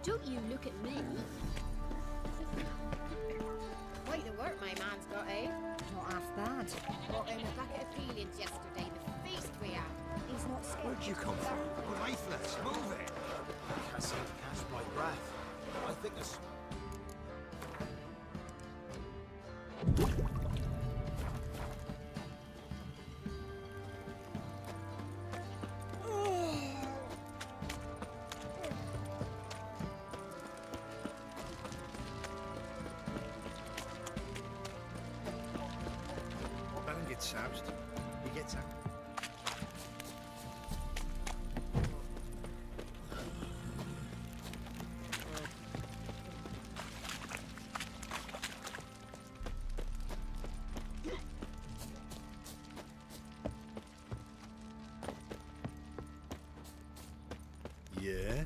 Don't you look at me. Quite the work my man's got, eh? Not half bad. Brought him a bucket of peelings yesterday, the feast we had. He's not scared. Where'd you come from? Lifeless, move it! I can't seem to catch my breath. I think there's... Let him get soused. He gets out. Yeah?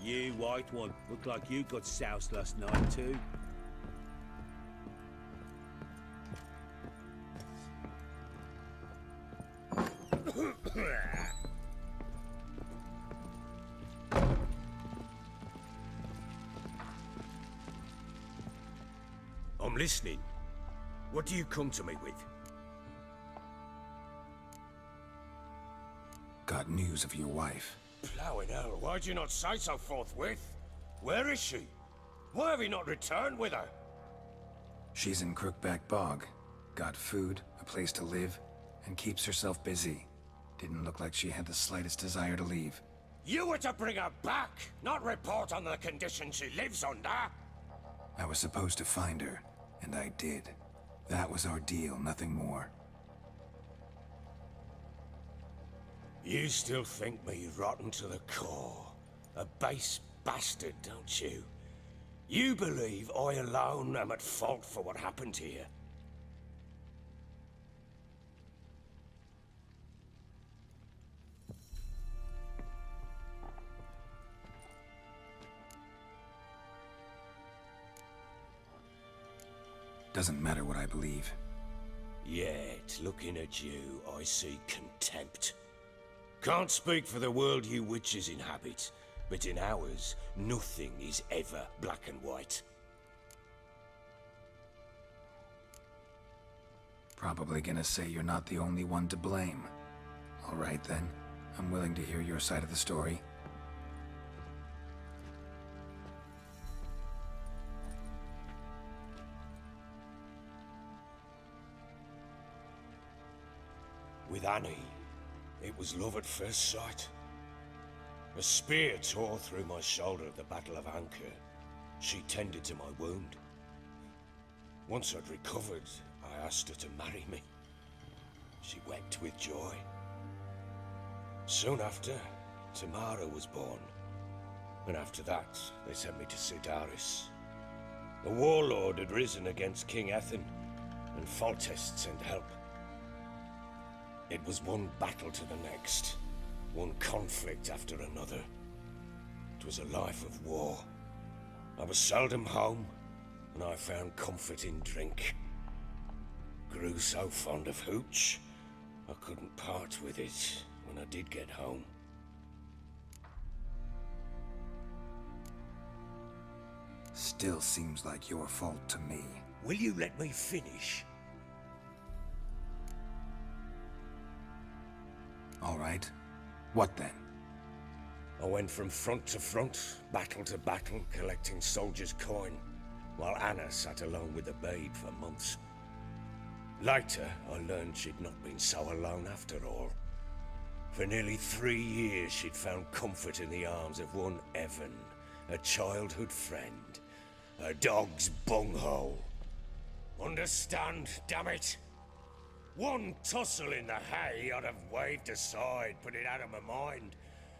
You white one, look like you got soused last night too. I'm listening. What do you come to me with? Got news of your wife. Plowing hell, why'd you not say so forthwith? Where is she? Why have you not returned with her? She's in Crookback Bog. Got food, a place to live, and keeps herself busy. Didn't look like she had the slightest desire to leave. You were to bring her back, not report on the conditions she lives under. I was supposed to find her, and I did. That was our deal, nothing more. You still think me rotten to the core. A base bastard, don't you? You believe I alone am at fault for what happened here. Doesn't matter what I believe. Yet, looking at you, I see contempt. Can't speak for the world you witches inhabit, but in ours, nothing is ever black and white. Probably gonna say you're not the only one to blame. All right then, I'm willing to hear your side of the story. With Annie, it was love at first sight. A spear tore through my shoulder at the Battle of Anchor. She tended to my wound. Once I'd recovered, I asked her to marry me. She wept with joy. Soon after, Tamara was born. And after that, they sent me to Sidaris. The warlord had risen against King Ethan, and Foltest sent help. It was one battle to the next, one conflict after another. It was a life of war. I was seldom home, and I found comfort in drink. Grew so fond of hooch, I couldn't part with it when I did get home. Still seems like your fault to me. Will you let me finish? All right. What then? I went from front to front, battle to battle, collecting soldiers' coin, while Anna sat alone with the babe for months. Later, I learned she'd not been so alone after all. For nearly 3 years, she'd found comfort in the arms of one Evan, a childhood friend, a dog's bunghole. Understand, damn it? One tussle in the hay I'd have waved aside, put it out of my mind.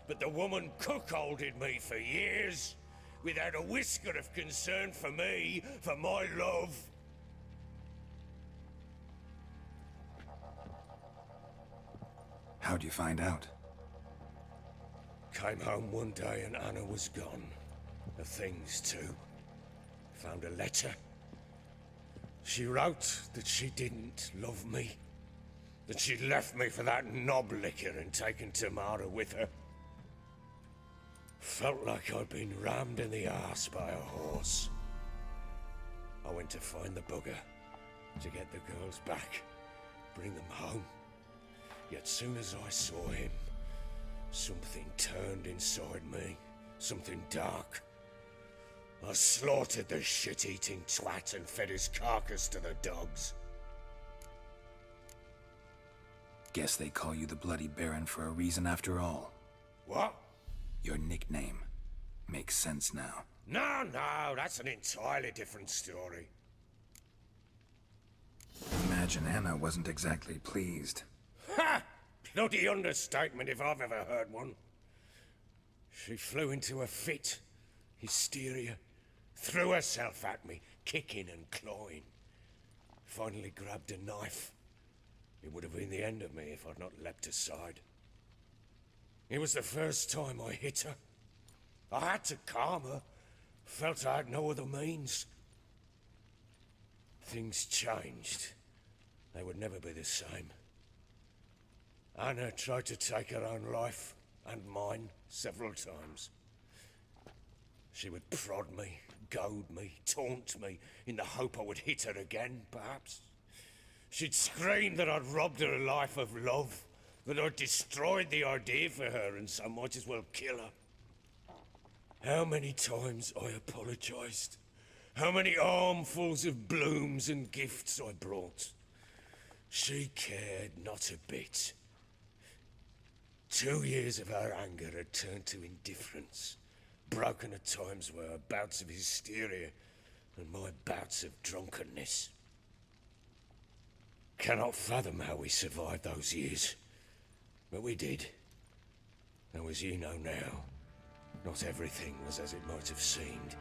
But the woman cuckolded me for years, without a whisker of concern for me, for my love. How'd you find out? Came home one day and Anna was gone. The things too. Found a letter. She wrote that she didn't love me. that she'd left me for that knob licker and taken Tamara with her. Felt like I'd been rammed in the arse by a horse. I went to find the bugger, to get the girls back, bring them home. Yet soon as I saw him, something turned inside me, something dark. I slaughtered the shit-eating twat and fed his carcass to the dogs. Guess they call you the Bloody Baron for a reason after all. What? Your nickname. Makes sense now. No, that's an entirely different story. Imagine Anna wasn't exactly pleased. Ha! Bloody understatement if I've ever heard one. She flew into a fit. Hysteria. Threw herself at me, kicking and clawing. Finally grabbed a knife. It would have been the end of me if I'd not leapt aside. It was the first time I hit her. I had to calm her. Felt I had no other means. Things changed. They would never be the same. Anna tried to take her own life, and mine, several times. She would prod me, goad me, taunt me, in the hope I would hit her again, perhaps. She'd scream that I'd robbed her life of love, that I'd destroyed the idea for her, and so might as well kill her. How many times I apologized. How many armfuls of blooms and gifts I brought. She cared not a bit. 2 years of her anger had turned to indifference, broken at times by her bouts of hysteria and my bouts of drunkenness. Cannot fathom how we survived those years, but we did. Though as you know now, not everything was as it might have seemed.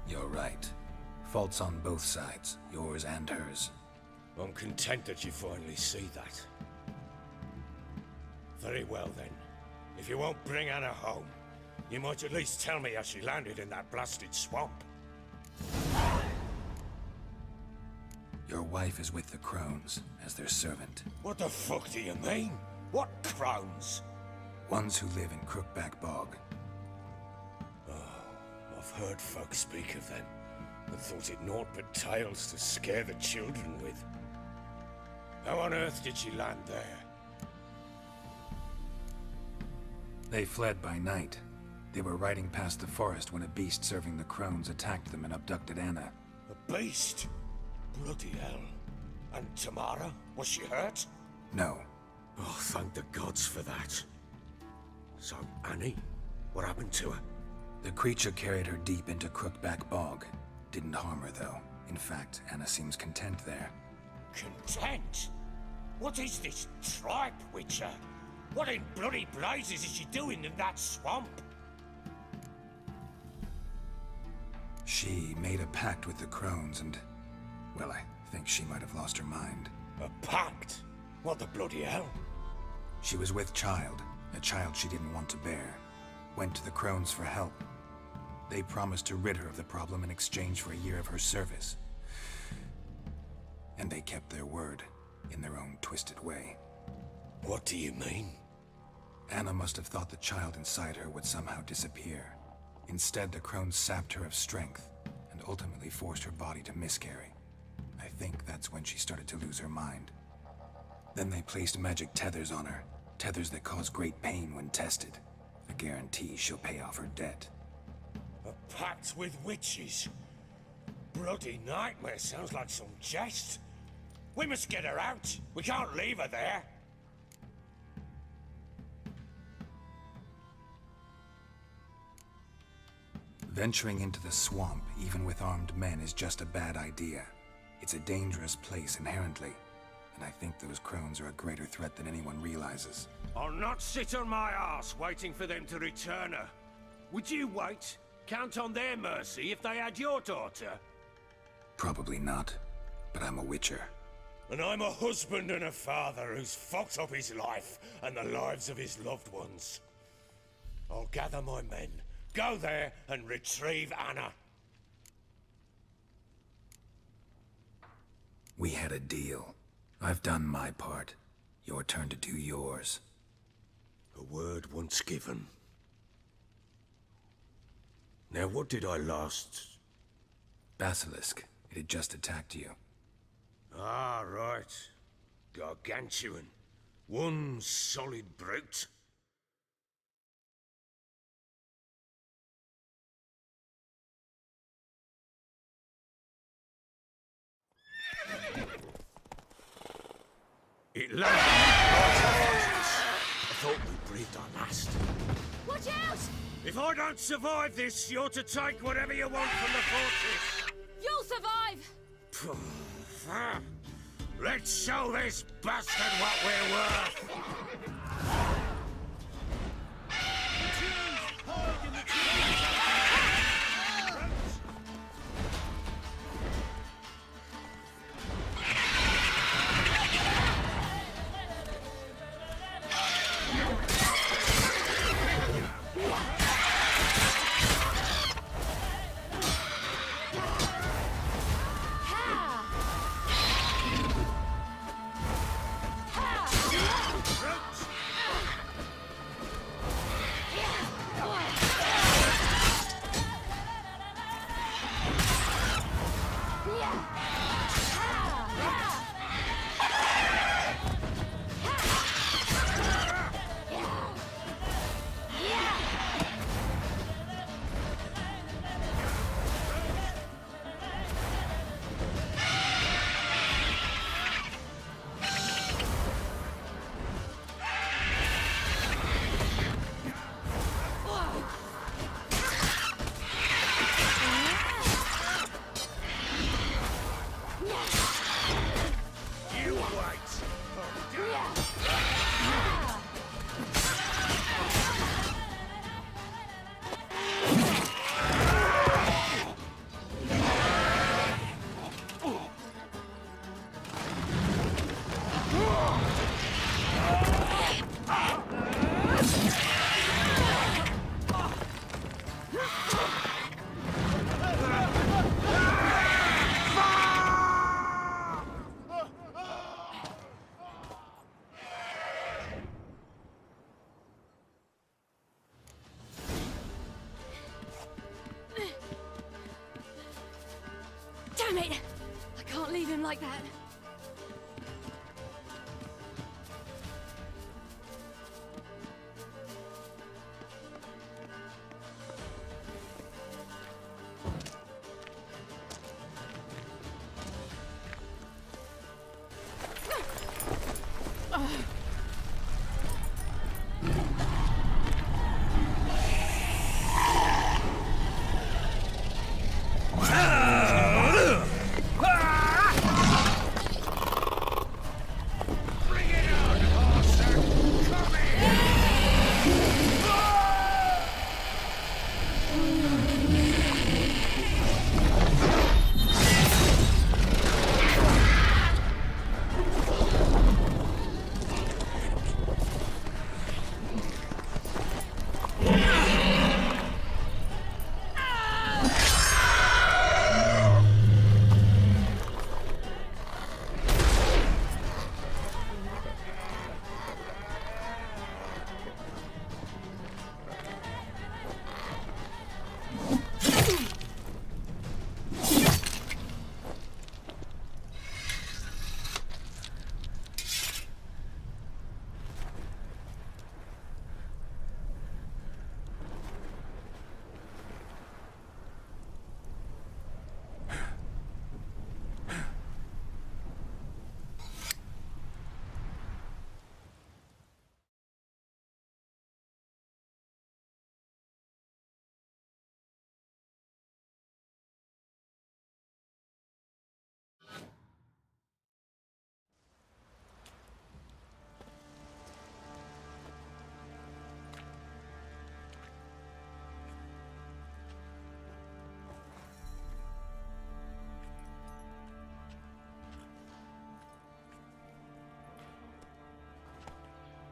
You're right. Faults on both sides, yours and hers. I'm content that you finally see that. Very well then. If you won't bring Anna home, you might at least tell me how she landed in that blasted swamp. Your wife is with the Crones, as their servant. What the fuck do you mean? What crones? Ones who live in Crookback Bog. I've heard folk speak of them, and thought it naught but tales to scare the children with. How on earth did she land there? They fled by night. They were riding past the forest when a beast serving the Crones attacked them and abducted Anna. A beast? Bloody hell. And Tamara? Was she hurt? No. Oh, thank the gods for that. So, Annie? What happened to her? The creature carried her deep into Crookback Bog. Didn't harm her, though. In fact, Anna seems content there. Content? What is this tripe, Witcher? What in bloody blazes is she doing in that swamp? She made a pact with the Crones and... well, I think she might have lost her mind. A pact? What the bloody hell? She was with child, a child she didn't want to bear. Went to the Crones for help. They promised to rid her of the problem in exchange for a year of her service. And they kept their word, in their own twisted way. What do you mean? Anna must have thought the child inside her would somehow disappear. Instead, the Crones sapped her of strength, and ultimately forced her body to miscarry. I think that's when she started to lose her mind. Then they placed magic tethers on her, tethers that cause great pain when tested. A guarantee she'll pay off her debt. A pact with witches? Bloody nightmare, sounds like some jest. We must get her out. We can't leave her there. Venturing into the swamp, even with armed men, is just a bad idea. It's a dangerous place inherently, and I think those Crones are a greater threat than anyone realizes. I'll not sit on my ass waiting for them to return her. Would you wait? Count on their mercy if they had your daughter? Probably not, but I'm a witcher. And I'm a husband and a father who's fucked up his life and the lives of his loved ones. I'll gather my men, go there and retrieve Anna. We had a deal. I've done my part. Your turn to do yours. A word once given. Now, what did I last... Basilisk. It had just attacked you. Ah, right. Gargantuan. One solid brute. It landed right on us. I thought we breathed our last. Watch out! If I don't survive this, you're to take whatever you want from the fortress. You'll survive! Let's show this bastard what we're worth! Damn it! I can't leave him like that.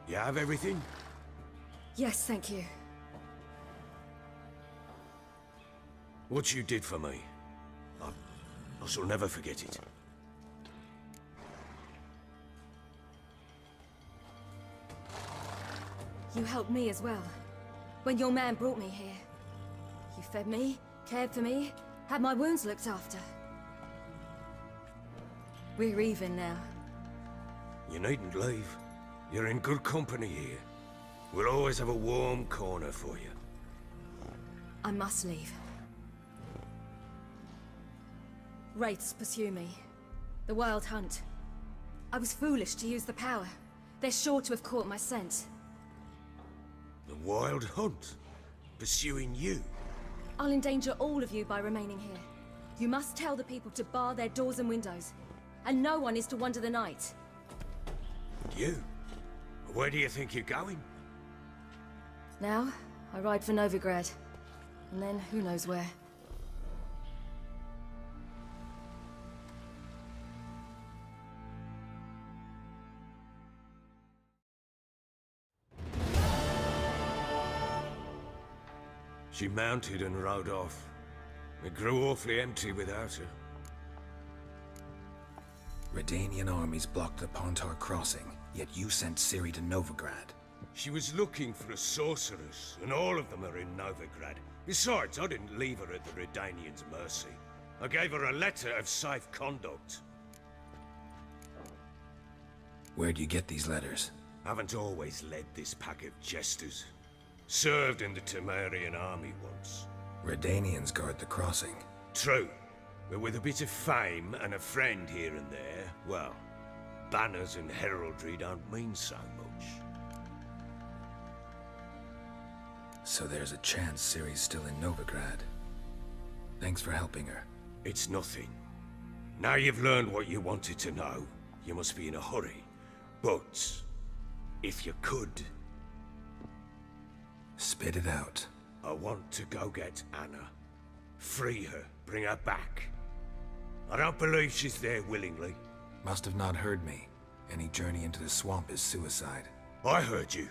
You have everything? Yes, thank you. What you did for me, I shall never forget it. You helped me as well. When your man brought me here. You fed me, cared for me, had my wounds looked after. We're even now. You needn't leave. You're in good company here. We'll always have a warm corner for you. I must leave. Wraiths pursue me. The Wild Hunt. I was foolish to use the power. They're sure to have caught my scent. The Wild Hunt? Pursuing you? I'll endanger all of you by remaining here. You must tell the people to bar their doors and windows. And no one is to wander the night. You? Where do you think you're going? Now, I ride for Novigrad. And then, who knows where. She mounted and rode off. It grew awfully empty without her. Redanian armies blocked the Pontar crossing, yet you sent Ciri to Novigrad. She was looking for a sorceress, and all of them are in Novigrad. Besides, I didn't leave her at the Redanians' mercy. I gave her a letter of safe conduct. Where'd you get these letters? Haven't always led this pack of jesters. Served in the Temerian army once. Redanians guard the crossing. True, but with a bit of fame and a friend here and there, well, banners and heraldry don't mean so much. So there's a chance Ciri's still in Novigrad. Thanks for helping her. It's nothing. Now you've learned what you wanted to know, you must be in a hurry. But, if you could... Spit it out. I want to go get Anna. Free her, bring her back. I don't believe she's there willingly. Must have not heard me. Any journey into the swamp is suicide. I heard you,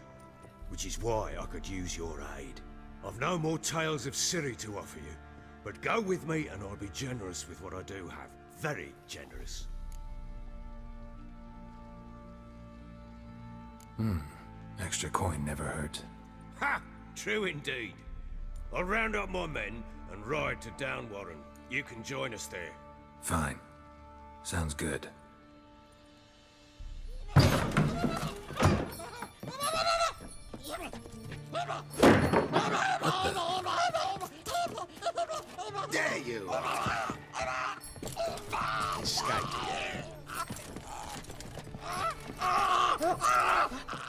which is why I could use your aid. I've no more tales of Ciri to offer you, but go with me and I'll be generous with what I do have. Very generous. Extra coin never hurt. Ha! True indeed. I'll round up my men and ride to Downwarren. You can join us there. Fine. Sounds good. There you are. Escape.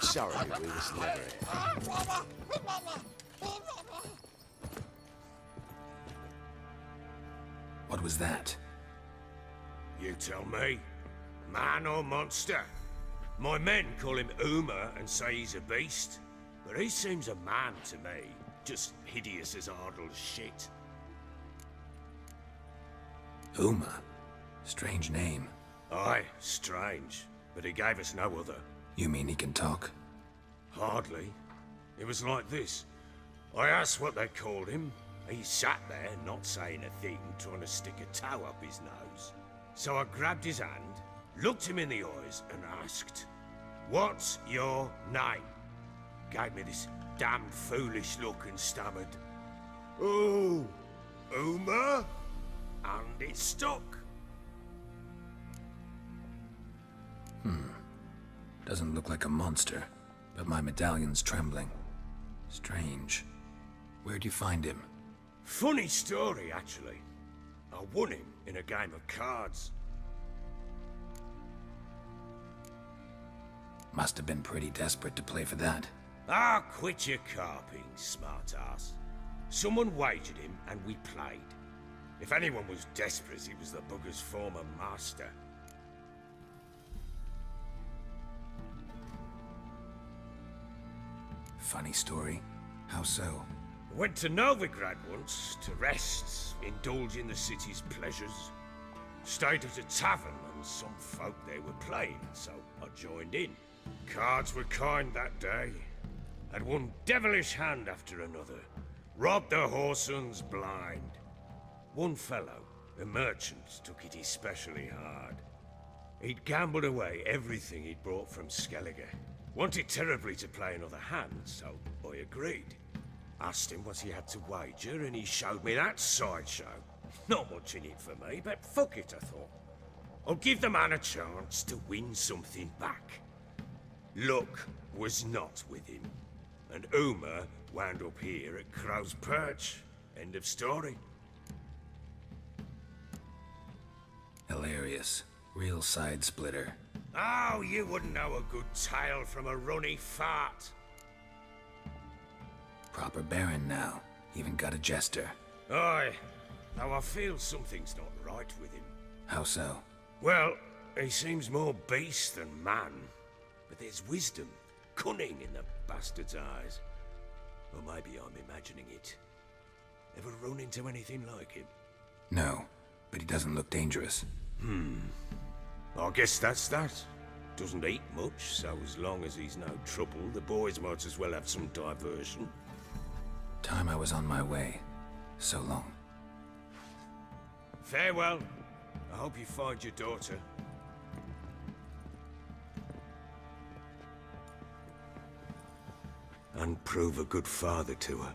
Sorry, we was never here. What was that? You tell me. Man or monster? My men call him Uma and say he's a beast. But he seems a man to me. Just hideous as Ardle's shit. Uma? Strange name. Aye, strange. But he gave us no other. You mean he can talk? Hardly. It was like this. I asked what they called him. He sat there, not saying a thing, trying to stick a toe up his nose. So I grabbed his hand, looked him in the eyes, and asked, "What's your name?" Gave me this damned foolish look and stammered, "Oh, Uma?" And it stuck. Doesn't look like a monster, but my medallion's trembling. Strange. Where'd you find him? Funny story, actually. I won him in a game of cards. Must have been pretty desperate to play for that. Ah, quit your carping, smart-ass. Someone wagered him, and we played. If anyone was desperate, it was the bugger's former master. Funny story. How so? Went to Novigrad once, to rest, indulge in the city's pleasures. Stayed at a tavern, and some folk there were playing, so I joined in. Cards were kind that day. Had one devilish hand after another. Robbed the whoreson blind. One fellow, a merchant, took it especially hard. He'd gambled away everything he'd brought from Skellige. Wanted terribly to play another hand, so I agreed. Asked him what he had to wager, and he showed me that sideshow. Not much in it for me, but fuck it, I thought. I'll give the man a chance to win something back. Luck was not with him, and Uma wound up here at Crow's Perch. End of story. Hilarious. Real side splitter. Oh, you wouldn't know a good tale from a runny fart. Proper Baron now. Even got a jester. Aye, though I feel something's not right with him. How so? Well, he seems more beast than man. But there's wisdom, cunning in the bastard's eyes. Or maybe I'm imagining it. Ever run into anything like him? No, but he doesn't look dangerous. I guess that's that. Doesn't eat much, so as long as he's no trouble, the boys might as well have some diversion. Time I was on my way. So long. Farewell. I hope you find your daughter. And prove a good father to her.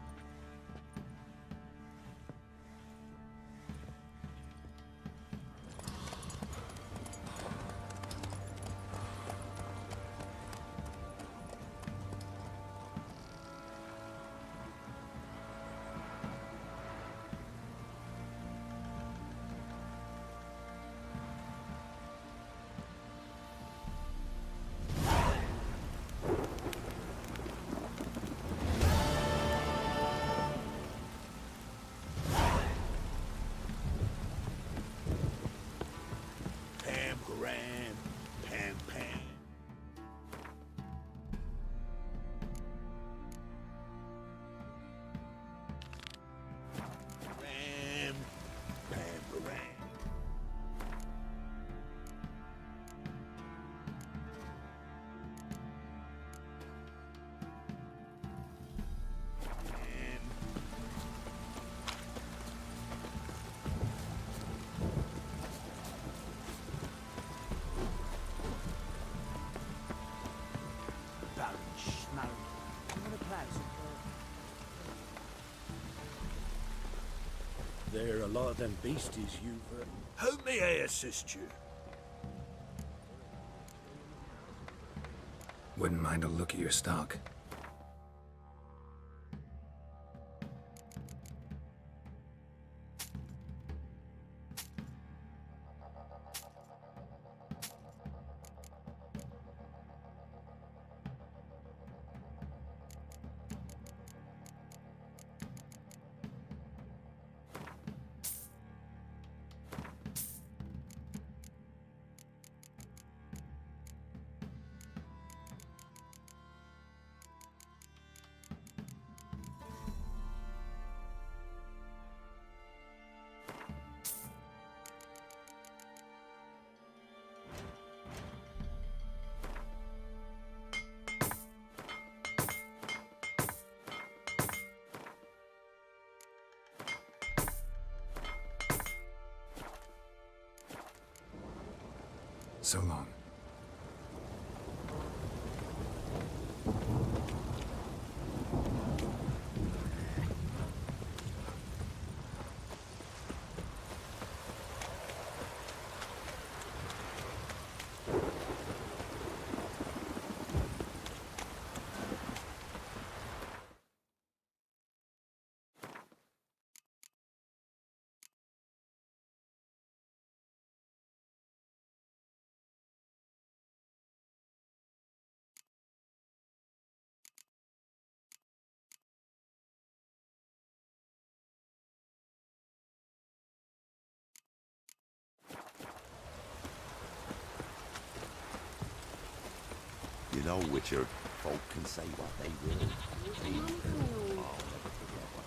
There are a lot of them beasties you've... How may I assist you? Wouldn't mind a look at your stock. So long. You know, Witcher, folk can say what they will. Oh, never forget what.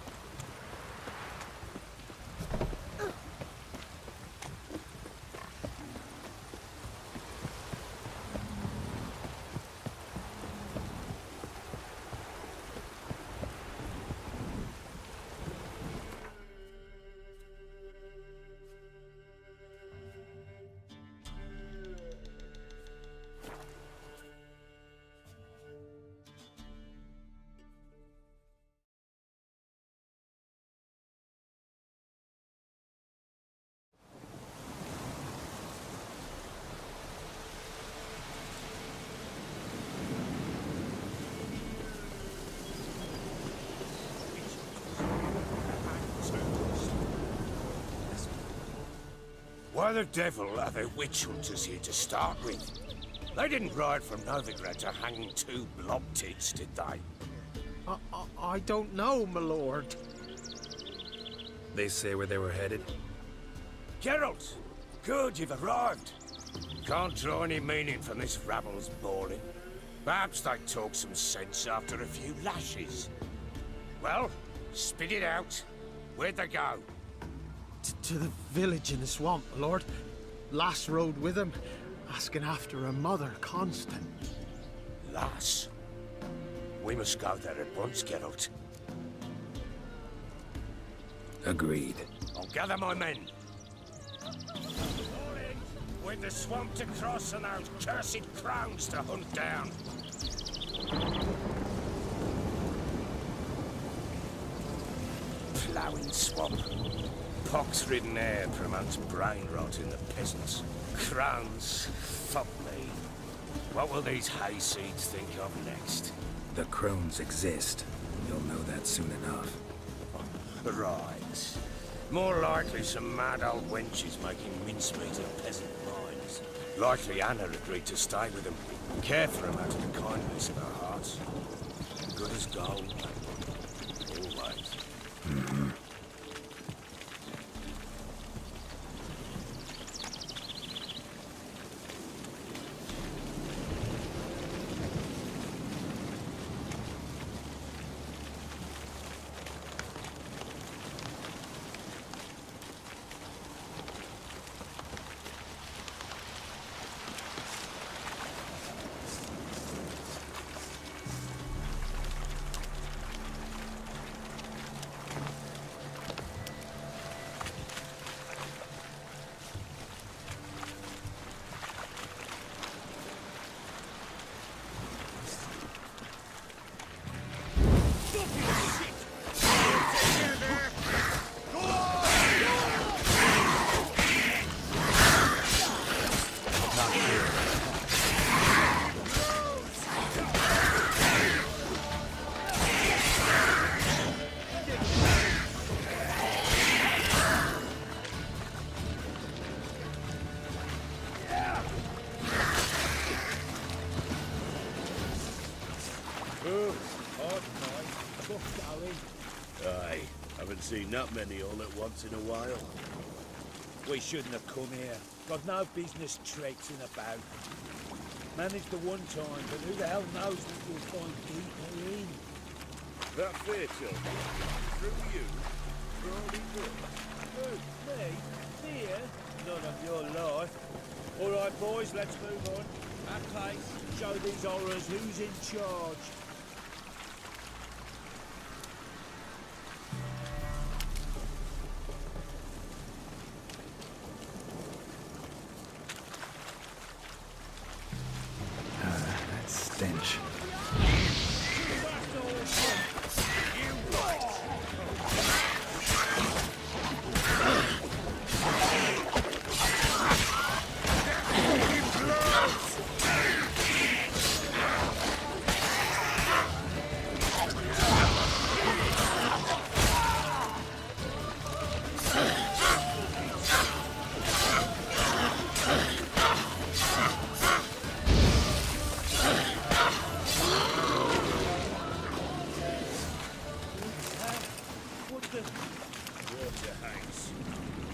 Why the devil are there witch hunters here to start with? They didn't ride from Novigrad to hang two blob tits, did they? I don't know, my lord. They say where they were headed? Geralt! Good, you've arrived. Can't draw any meaning from this rabble's bawling. Perhaps they talk some sense after a few lashes. Well, spit it out. Where'd they go? To the village in the swamp, my lord. Lass rode with him, asking after her mother, Constant. Lass? We must go there at once, Geralt. Agreed. I'll gather my men. With the swamp to cross and those cursed crowns to hunt down. Ploughing swamp. Pox-ridden air promotes brain rot in the peasants. Crowns, fuck me. What will these hayseeds think of next? The crones exist. You'll know that soon enough. Right. More likely some mad old wenches making mincemeat of peasant minds. Likely Anna agreed to stay with them, care for them out of the kindness of her heart. Good as gold. Always. Mm-hmm. Aye, haven't seen that many all at once in a while. We shouldn't have come here. Got no business traipsing about. Managed the one time, but who the hell knows what you'll find deeper in? That fair, chum? Through you? Crawley Wood? Who? Me? Here? None of your life. All right, boys, let's move on. Our place, show these horrors who's in charge. That stench.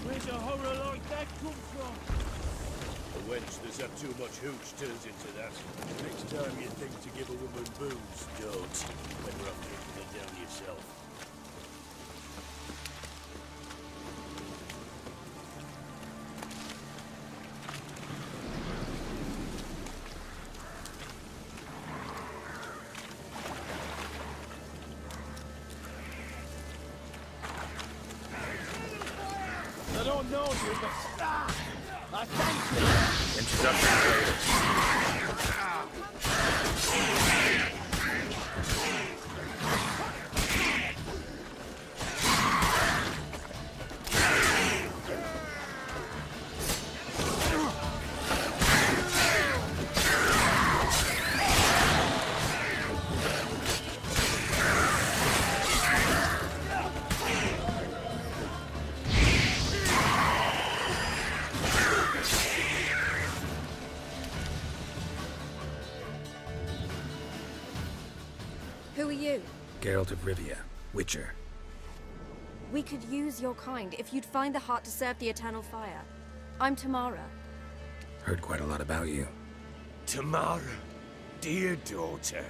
Where's a horror like that come from? A wench that's had too much hooch turns into that. Next time you think to give a woman booze, don't. Better off taking it down yourself. I don't know you, but I thank you. Introduction later. Who are you? Geralt of Rivia, Witcher. We could use your kind if you'd find the heart to serve the Eternal Fire. I'm Tamara. Heard quite a lot about you. Tamara, dear daughter,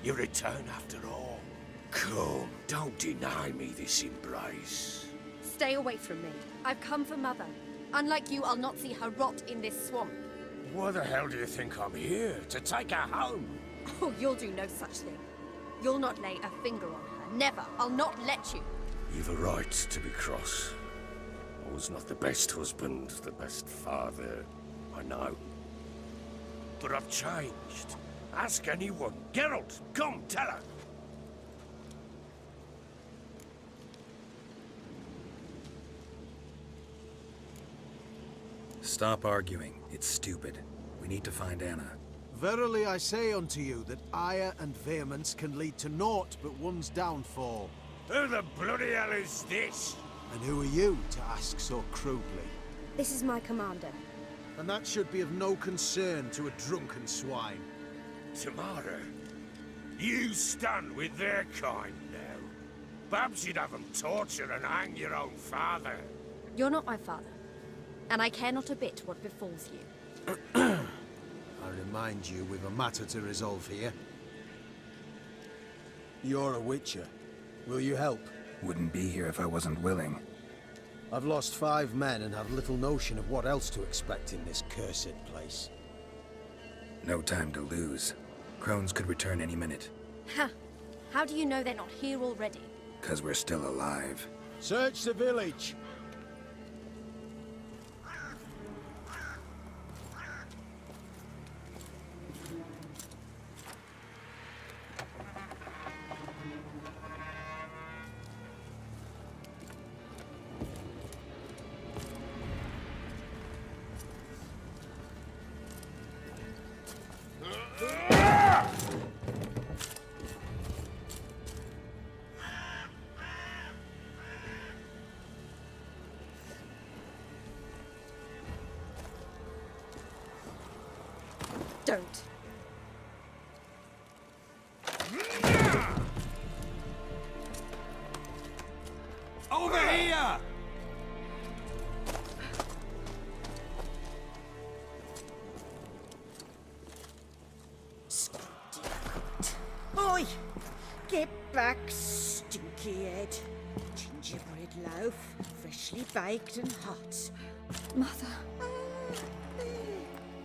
you return after all. Come, don't deny me this embrace. Stay away from me. I've come for Mother. Unlike you, I'll not see her rot in this swamp. Why the hell do you think I'm here? To take her home? Oh, you'll do no such thing. You'll not lay a finger on her. Never. I'll not let you. You've a right to be cross. I was not the best husband, the best father, I know. But I've changed. Ask anyone. Geralt, come, tell her. Stop arguing. It's stupid. We need to find Anna. Verily I say unto you that ire and vehemence can lead to naught but one's downfall. Who the bloody hell is this? And who are you to ask so crudely? This is my commander. And that should be of no concern to a drunken swine. Tamara, you stand with their kind now. Perhaps you'd have them torture and hang your own father. You're not my father. And I care not a bit what befalls you. I remind you we've a matter to resolve here. You're a Witcher. Will you help? Wouldn't be here if I wasn't willing. I've lost 5 men and have little notion of what else to expect in this cursed place. No time to lose. Crones could return any minute. Ha! How do you know they're not here already? 'Cause we're still alive. Search the village! Don't. Over here! Oi! Get back, stinky head. Gingerbread loaf, freshly baked and hot. Mother. There,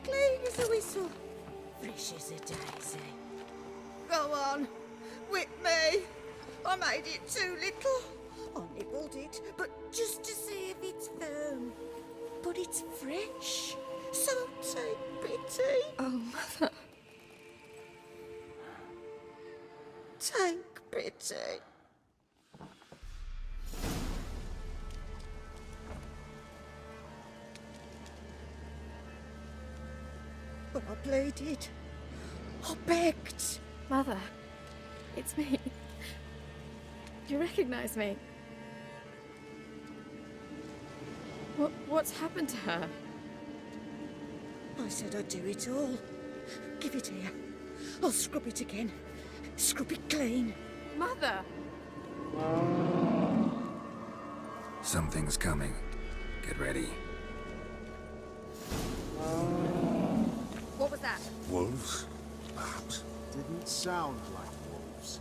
clean as a whistle, fresh as a daisy. Go on, whip me. I made it too little. I nibbled it, but just to see if it's firm. But it's fresh, so take pity. Oh, Mother. Take pity. But I pleaded. I begged. Mother. It's me. You recognize me? What's happened to her? I said I'd do it all. Give it here. I'll scrub it again. Scrub it clean. Mother! Something's coming. Get ready. What was that? Wolves, perhaps? Didn't sound like wolves.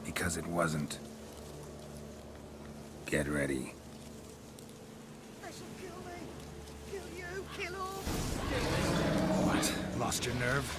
Because it wasn't. Get ready. They shall kill me. Kill you. Kill all. What? Lost your nerve?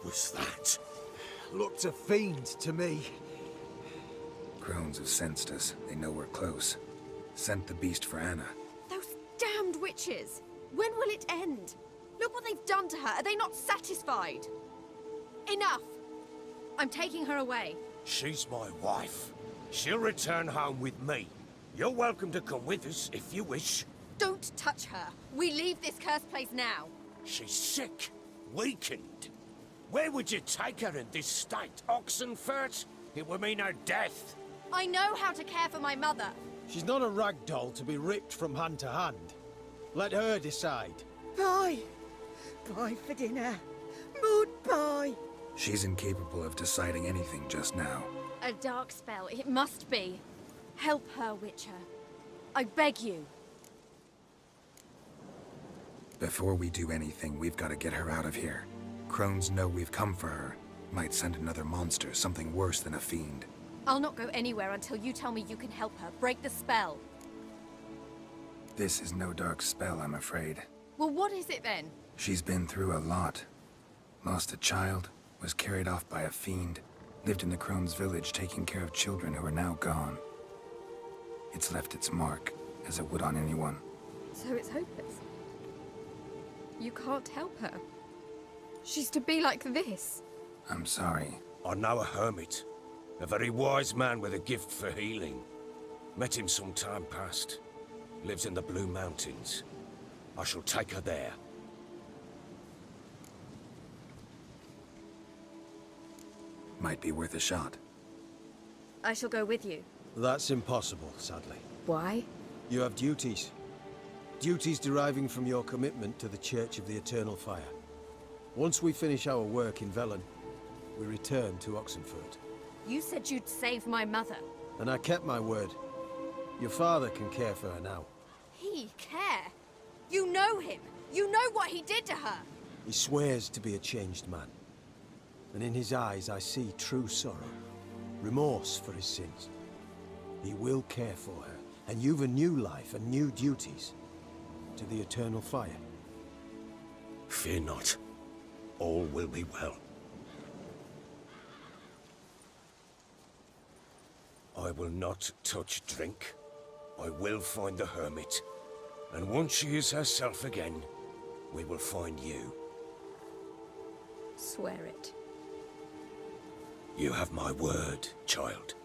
was that? Looked a fiend to me. Crones have sensed us. They know we're close. Sent the beast for Anna. Those damned witches! When will it end? Look what they've done to her. Are they not satisfied? Enough! I'm taking her away. She's my wife. She'll return home with me. You're welcome to come with us if you wish. Don't touch her. We leave this cursed place now. She's sick, weakened. Where would you take her in this state? Oxenfurt? It would mean her death. I know how to care for my mother. She's not a rag doll to be ripped from hand to hand. Let her decide. Bye. Bye for dinner. Mood bye. She's incapable of deciding anything just now. A dark spell. It must be. Help her, Witcher. I beg you. Before we do anything, we've got to get her out of here. Crones know we've come for her. Might send another monster, something worse than a fiend. I'll not go anywhere until you tell me you can help her. Break the spell. This is no dark spell, I'm afraid. Well, what is it then? She's been through a lot. Lost a child, was carried off by a fiend, lived in the Crone's village taking care of children who are now gone. It's left its mark, as it would on anyone. So it's hopeless. You can't help her. She's to be like this. I'm sorry. I know a hermit. A very wise man with a gift for healing. Met him some time past. Lives in the Blue Mountains. I shall take her there. Might be worth a shot. I shall go with you. That's impossible, sadly. Why? You have duties. Duties deriving from your commitment to the Church of the Eternal Fire. Once we finish our work in Velen, we return to Oxenfurt. You said you'd save my mother. And I kept my word. Your father can care for her now. He care? You know him. You know what he did to her. He swears to be a changed man. And in his eyes I see true sorrow. Remorse for his sins. He will care for her. And you've a new life and new duties. To the Eternal Fire. Fear not. All will be well. I will not touch drink. I will find the hermit. And once she is herself again, we will find you. Swear it. You have my word, child.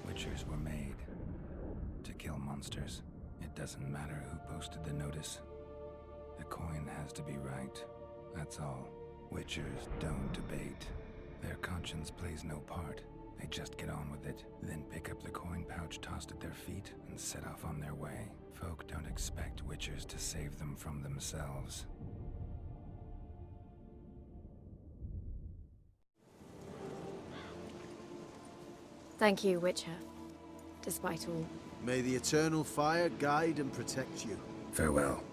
Witchers were made to kill monsters. It doesn't matter who posted the notice. The coin has to be right. That's all. Witchers don't debate. Their conscience plays no part. They just get on with it, then pick up the coin pouch tossed at their feet and set off on their way. Folk don't expect witchers to save them from themselves. Thank you, Witcher. Despite all. May the Eternal Fire guide and protect you. Farewell.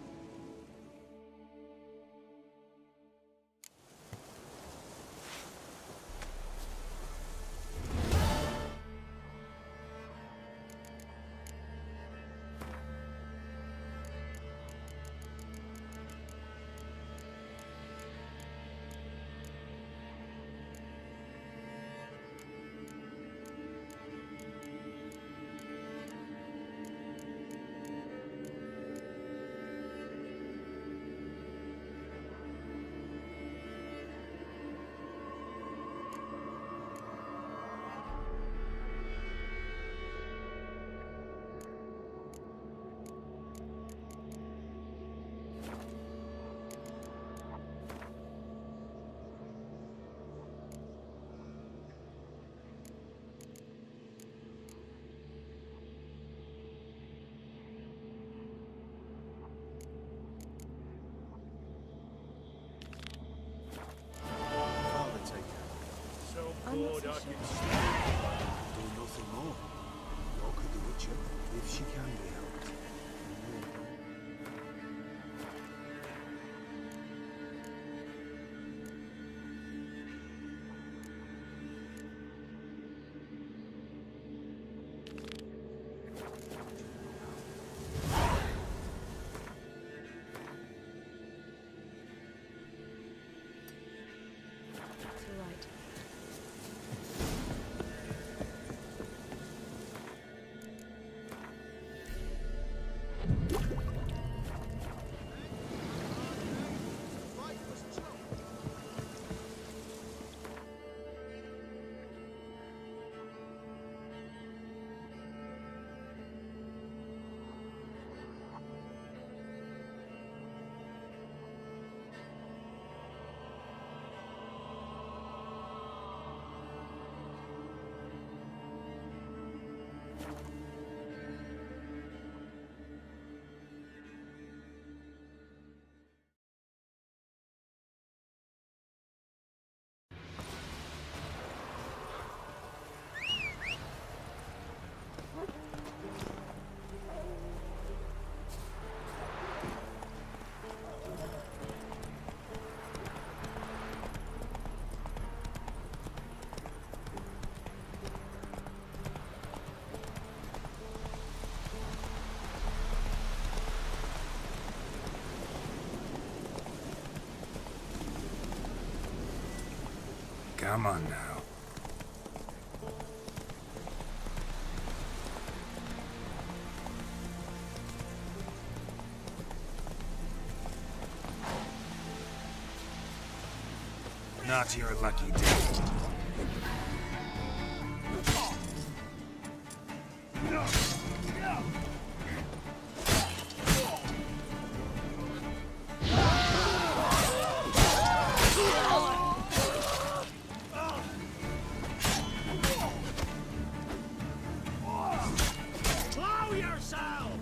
So bored I can Do nothing more. Or could the Witcher, if she can be helped? It's all right. Come on now. Not your lucky day. Blow yourself!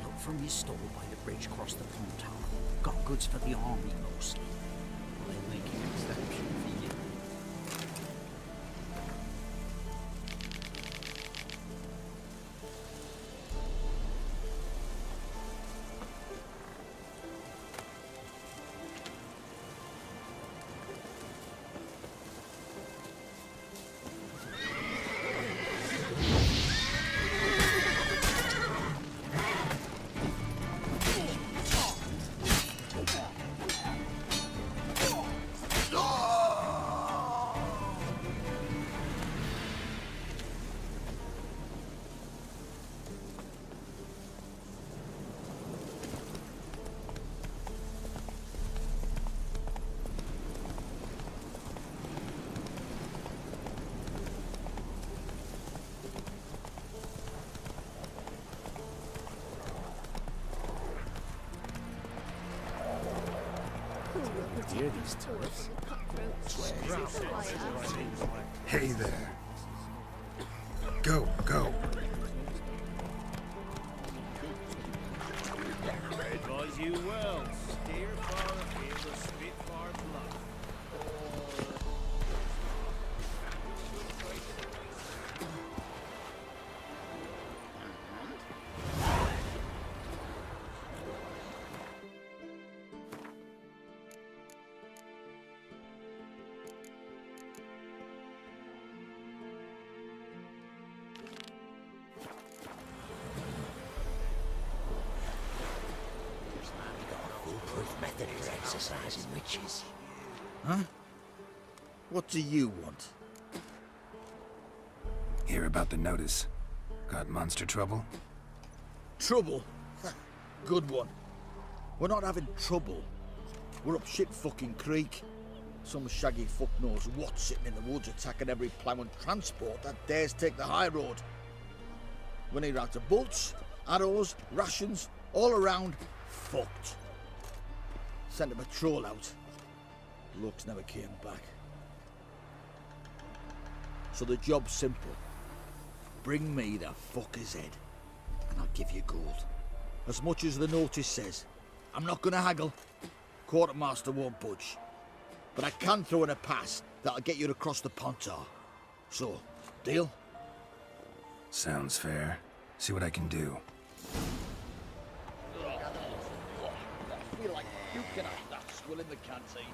Look from your stall by the bridge across the pond tower. Got goods for the army mostly. I'll make an exception for you. Hear these turrets? Hey there. Go, go. Advise you well. Steer far afield or spit far blood. Foolproof method for exercising witches. Huh? What do you want? Hear about the notice. Got monster trouble? Trouble? Good one. We're not having trouble. We're up shit fucking creek. Some shaggy fuck knows what sitting in the woods attacking every plough and transport that dares take the high road. We're near out of bolts, arrows, rations, all around, fucked. Sent a patrol out. Looks never came back. So the job's simple. Bring me the fucker's head, and I'll give you gold. As much as the notice says. I'm not gonna haggle. Quartermaster won't budge. But I can throw in a pass that'll get you across the Pontar. So, deal? Sounds fair. See what I can do. I feel like you can have that swill in the canteen.